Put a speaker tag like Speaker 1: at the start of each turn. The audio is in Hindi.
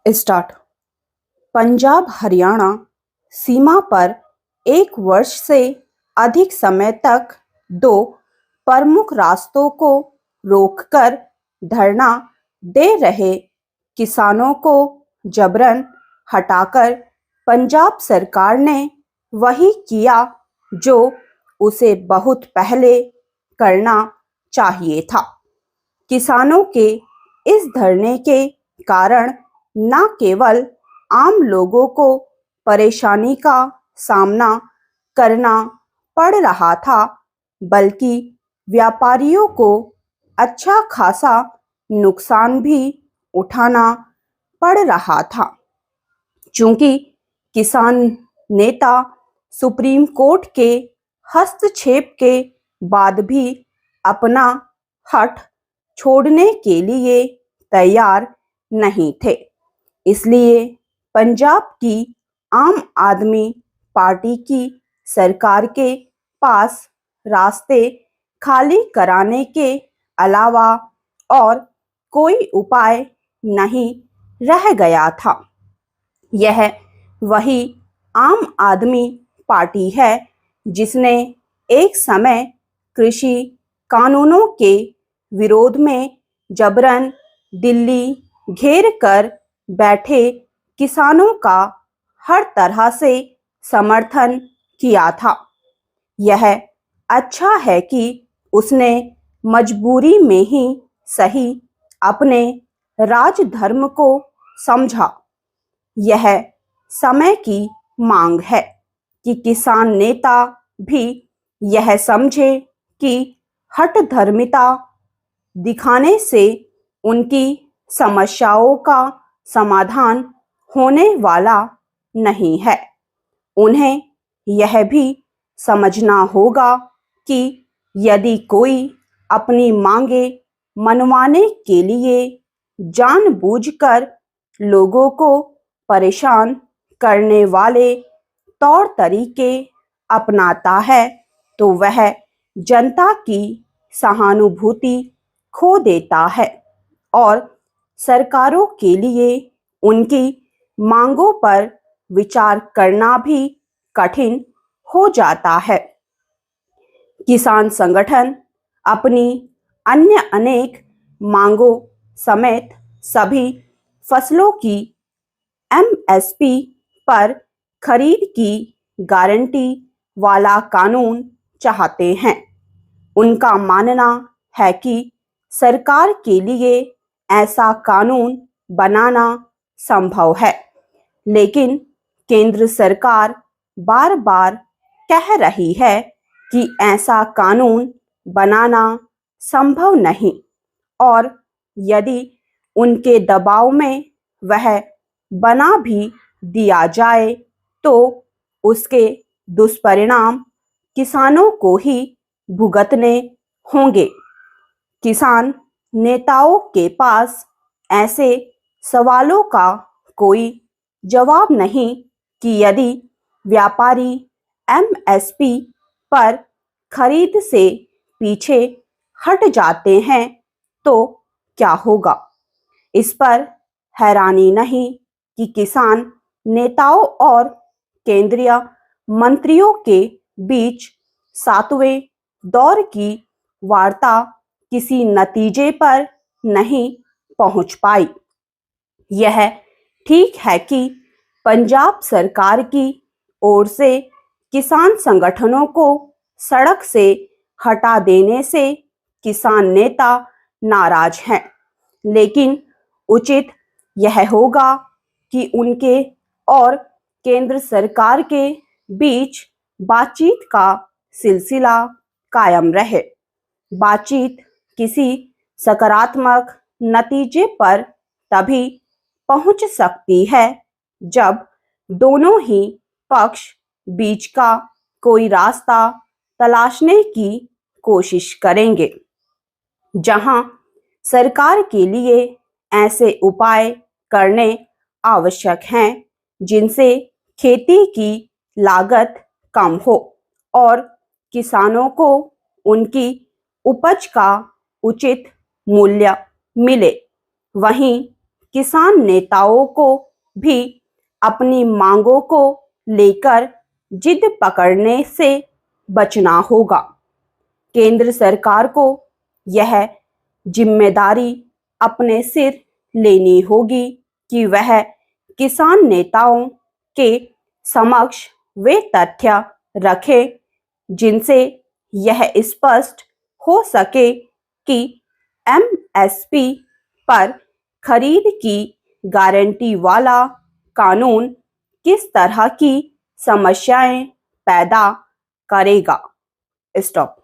Speaker 1: स्टार्ट। पंजाब हरियाणा सीमा पर 1 वर्ष से अधिक समय तक 2 प्रमुख रास्तों को रोककर धरना दे रहे किसानों को जबरन हटाकर पंजाब सरकार ने वही किया जो उसे बहुत पहले करना चाहिए था। किसानों के इस धरने के कारण न केवल आम लोगों को परेशानी का सामना करना पड़ रहा था, बल्कि व्यापारियों को अच्छा खासा नुकसान भी उठाना पड़ रहा था। चूंकि किसान नेता सुप्रीम कोर्ट के हस्तक्षेप के बाद भी अपना हठ छोड़ने के लिए तैयार नहीं थे, इसलिए पंजाब की आम आदमी पार्टी की सरकार के पास रास्ते खाली कराने के अलावा और कोई उपाय नहीं रह गया था। यह वही आम आदमी पार्टी है जिसने एक समय कृषि कानूनों के विरोध में जबरन दिल्ली घेर कर बैठे किसानों का हर तरह से समर्थन किया था। यह अच्छा है कि उसने मजबूरी में ही सही अपने राजधर्म को समझा। यह समय की मांग है कि किसान नेता भी यह समझे कि हठधर्मिता दिखाने से उनकी समस्याओं का समाधान होने वाला नहीं है। उन्हें यह भी समझना होगा कि यदि कोई अपनी मांगे मनवाने के लिए जानबूझकर लोगों को परेशान करने वाले तौर तरीके अपनाता है, तो वह जनता की सहानुभूति खो देता है और सरकारों के लिए उनकी मांगों पर विचार करना भी कठिन हो जाता है। किसान संगठन अपनी अन्य अनेक मांगों समेत सभी फसलों की एमएसपी पर खरीद की गारंटी वाला कानून चाहते हैं। उनका मानना है कि सरकार के लिए ऐसा कानून बनाना संभव है, लेकिन केंद्र सरकार बार बार कह रही है कि ऐसा कानून बनाना संभव नहीं, और यदि उनके दबाव में वह बना भी दिया जाए तो उसके दुष्परिणाम किसानों को ही भुगतने होंगे। किसान नेताओं के पास ऐसे सवालों का कोई जवाब नहीं कि यदि व्यापारी एमएसपी पर खरीद से पीछे हट जाते हैं तो क्या होगा। इस पर हैरानी नहीं कि किसान नेताओं और केंद्रीय मंत्रियों के बीच 7वें दौर की वार्ता किसी नतीजे पर नहीं पहुंच पाई। यह ठीक है कि पंजाब सरकार की ओर से किसान संगठनों को सड़क से हटा देने से किसान नेता नाराज हैं, लेकिन उचित यह होगा कि उनके और केंद्र सरकार के बीच बातचीत का सिलसिला कायम रहे। बातचीत किसी सकारात्मक नतीजे पर तभी पहुंच सकती है जब दोनों ही पक्ष बीच का कोई रास्ता तलाशने की कोशिश करेंगे। जहां सरकार के लिए ऐसे उपाय करने आवश्यक हैं जिनसे खेती की लागत कम हो और किसानों को उनकी उपज का उचित मूल्य मिले, वहीं किसान नेताओं को भी अपनी मांगों को लेकर जिद पकड़ने से बचना होगा। केंद्र सरकार को यह जिम्मेदारी अपने सिर लेनी होगी कि वह किसान नेताओं के समक्ष वे तथ्य रखे जिनसे यह स्पष्ट हो सके कि एमएसपी पर खरीद की गारंटी वाला कानून किस तरह की समस्याएं पैदा करेगा। स्टॉप।